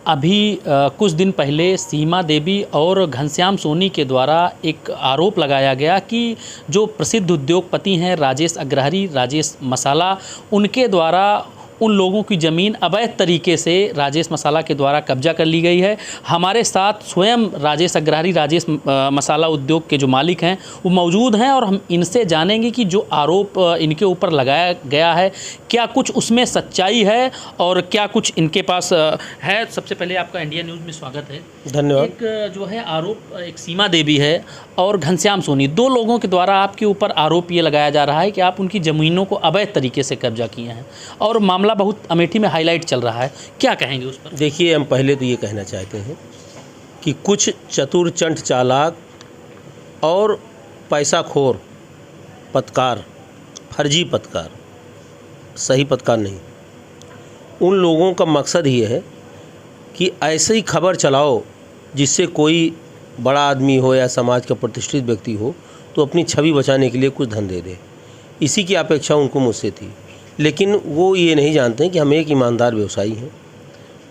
अभी कुछ दिन पहले सीमा देवी और घनश्याम सोनी के द्वारा एक आरोप लगाया गया कि जो प्रसिद्ध उद्योगपति हैं राजेश अग्रहरी, राजेश मसाला, उनके द्वारा उन लोगों की ज़मीन अवैध तरीके से राजेश मसाला के द्वारा कब्जा कर ली गई है। हमारे साथ स्वयं राजेश अग्रहरी, राजेश मसाला उद्योग के जो मालिक हैं वो मौजूद हैं और हम इनसे जानेंगे कि जो आरोप इनके ऊपर लगाया गया है क्या कुछ उसमें सच्चाई है और क्या कुछ इनके पास है। सबसे पहले आपका इंडिया न्यूज़ में स्वागत है। धन्यवाद। एक जो है आरोप एक सीमा देवी है और घनश्याम सोनी, दो लोगों के द्वारा आपके ऊपर आरोप ये लगाया जा रहा है कि आप उनकी ज़मीनों को अवैध तरीके से कब्जा किए हैं और मामला बहुत अमेठी में हाईलाइट चल रहा है, क्या कहेंगे उस पर? देखिए, हम पहले तो ये कहना चाहते हैं कि कुछ चतुर चंट चालाक और पैसाखोर पत्रकार, फर्जी पत्रकार, सही पत्रकार नहीं, उन लोगों का मकसद ये है कि ऐसे ही खबर चलाओ जिससे कोई बड़ा आदमी हो या समाज का प्रतिष्ठित व्यक्ति हो तो अपनी छवि बचाने के लिए कुछ धन दे दे। इसी की अपेक्षा उनको मुझसे थी, लेकिन वो ये नहीं जानते हैं कि हम एक ईमानदार व्यवसायी हैं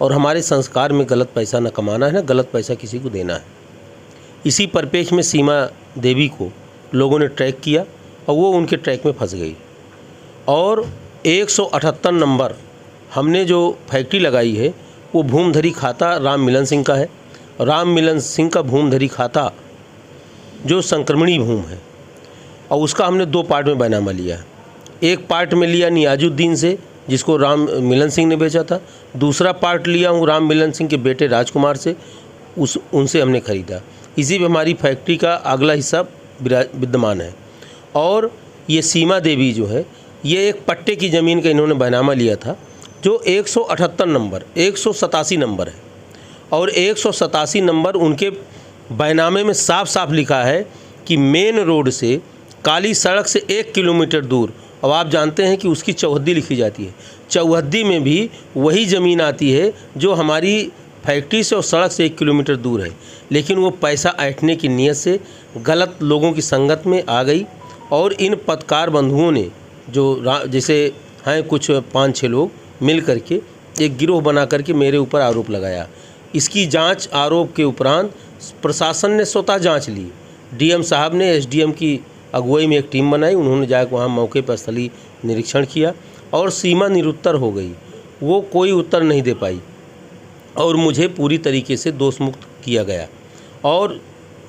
और हमारे संस्कार में गलत पैसा न कमाना है, न गलत पैसा किसी को देना है। इसी परिप्रेक्ष्य में सीमा देवी को लोगों ने ट्रैक किया और वो उनके ट्रैक में फंस गई और 178 नंबर हमने जो फैक्ट्री लगाई है वो भूमधरी खाता राम मिलन सिंह का है। राम मिलन सिंह का भूमधरी खाता जो संक्रमणी भूम है और उसका हमने दो पार्ट में बैनामा लिया है। एक पार्ट में लिया नियाजुद्दीन से, जिसको राम मिलन सिंह ने बेचा था। दूसरा पार्ट लिया हूँ राम मिलन सिंह के बेटे राजकुमार से, उनसे हमने ख़रीदा। इसी में हमारी फैक्ट्री का अगला हिस्सा विद्यमान है। और ये सीमा देवी जो है, ये एक पट्टे की ज़मीन का इन्होंने बैनामा लिया था जो 178 नंबर 187 नंबर है और 187 नंबर उनके बैनामे में साफ साफ लिखा है कि मेन रोड से काली सड़क से 1 किलोमीटर दूर। अब आप जानते हैं कि उसकी चौहद्दी लिखी जाती है, चौहद्दी में भी वही ज़मीन आती है जो हमारी फैक्ट्री से और सड़क से 1 किलोमीटर दूर है, लेकिन वो पैसा ऐंठने की नीयत से गलत लोगों की संगत में आ गई और इन पत्रकार बंधुओं ने जो जैसे हैं कुछ 5-6 लोग मिल करके एक गिरोह बना करके मेरे ऊपर आरोप लगाया। इसकी जांच आरोप के उपरांत प्रशासन ने स्वतः जांच ली। डीएम साहब ने एसडीएम की अगुवाई में एक टीम बनाई, उन्होंने जाकर वहाँ मौके पर स्थलीय निरीक्षण किया और सीमा निरुत्तर हो गई, वो कोई उत्तर नहीं दे पाई और मुझे पूरी तरीके से दोष मुक्त किया गया। और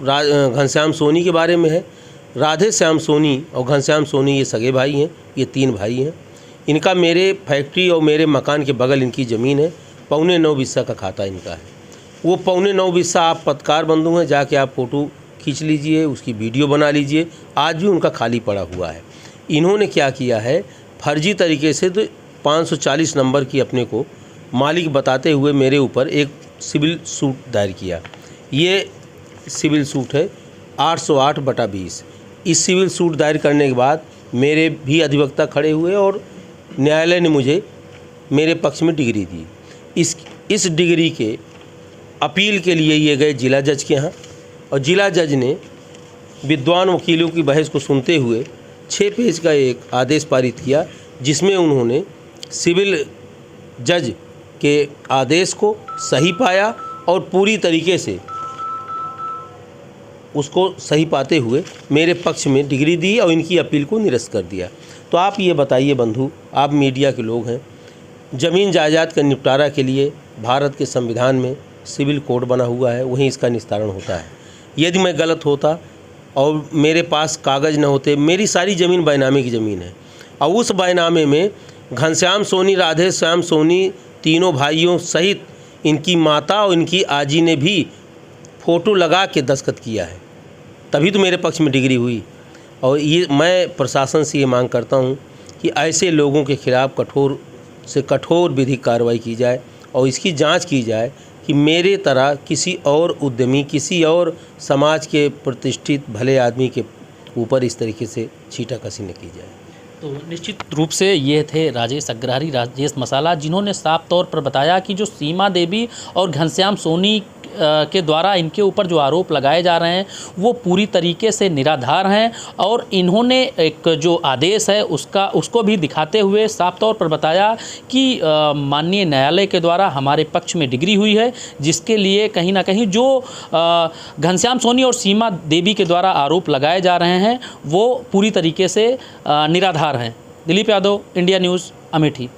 घनश्याम सोनी के बारे में है, राधे श्याम सोनी और घनश्याम सोनी ये सगे भाई हैं, ये 3 भाई हैं। इनका मेरे फैक्ट्री और मेरे मकान के बगल इनकी ज़मीन है, 9.25 बिस्सा का खाता इनका है। वो 9.25 बिस्सा आप पत्रकार बंधु हैं, जाके आप फ़ोटो खींच लीजिए, उसकी वीडियो बना लीजिए, आज भी उनका खाली पड़ा हुआ है। इन्होंने क्या किया है, फर्जी तरीके से तो 540 नंबर की अपने को मालिक बताते हुए मेरे ऊपर एक सिविल सूट दायर किया। ये सिविल सूट है 808/20। इस सिविल सूट दायर करने के बाद मेरे भी अधिवक्ता खड़े हुए और न्यायालय ने मुझे मेरे पक्ष में डिग्री दी। इस डिग्री के अपील के लिए ये गए जिला जज के यहाँ और जिला जज ने विद्वान वकीलों की बहस को सुनते हुए 6 पेज का एक आदेश पारित किया, जिसमें उन्होंने सिविल जज के आदेश को सही पाया और पूरी तरीके से उसको सही पाते हुए मेरे पक्ष में डिग्री दी और इनकी अपील को निरस्त कर दिया। तो आप ये बताइए बंधु, आप मीडिया के लोग हैं, ज़मीन जायदाद का निपटारा के लिए भारत के संविधान में सिविल कोड बना हुआ है, वहीं इसका निस्तारण होता है। यदि मैं गलत होता और मेरे पास कागज़ न होते, मेरी सारी ज़मीन बैनामे की ज़मीन है और उस बैनामे में घनश्याम सोनी, राधे श्याम सोनी, तीनों भाइयों सहित इनकी माता और इनकी आजी ने भी फ़ोटो लगा के दस्तखत किया है, तभी तो मेरे पक्ष में डिग्री हुई। और ये मैं प्रशासन से ये मांग करता हूँ कि ऐसे लोगों के खिलाफ़ कठोर से कठोर विधिक कार्रवाई की जाए और इसकी जांच की जाए कि मेरे तरह किसी और उद्यमी, किसी और समाज के प्रतिष्ठित भले आदमी के ऊपर इस तरीके से छींटाकशी न की जाए। तो निश्चित रूप से ये थे राजेश अग्रहरी, राजेश मसाला, जिन्होंने साफ तौर पर बताया कि जो सीमा देवी और घनश्याम सोनी के द्वारा इनके ऊपर जो आरोप लगाए जा रहे हैं वो पूरी तरीके से निराधार हैं और इन्होंने एक जो आदेश है उसको भी दिखाते हुए साफ तौर पर बताया कि माननीय न्यायालय के द्वारा हमारे पक्ष में डिग्री हुई है, जिसके लिए कहीं ना कहीं जो घनश्याम सोनी और सीमा देवी के द्वारा आरोप लगाए जा रहे हैं वो पूरी तरीके से निराधार हैं। Dilip Yadav, India news, Amethi.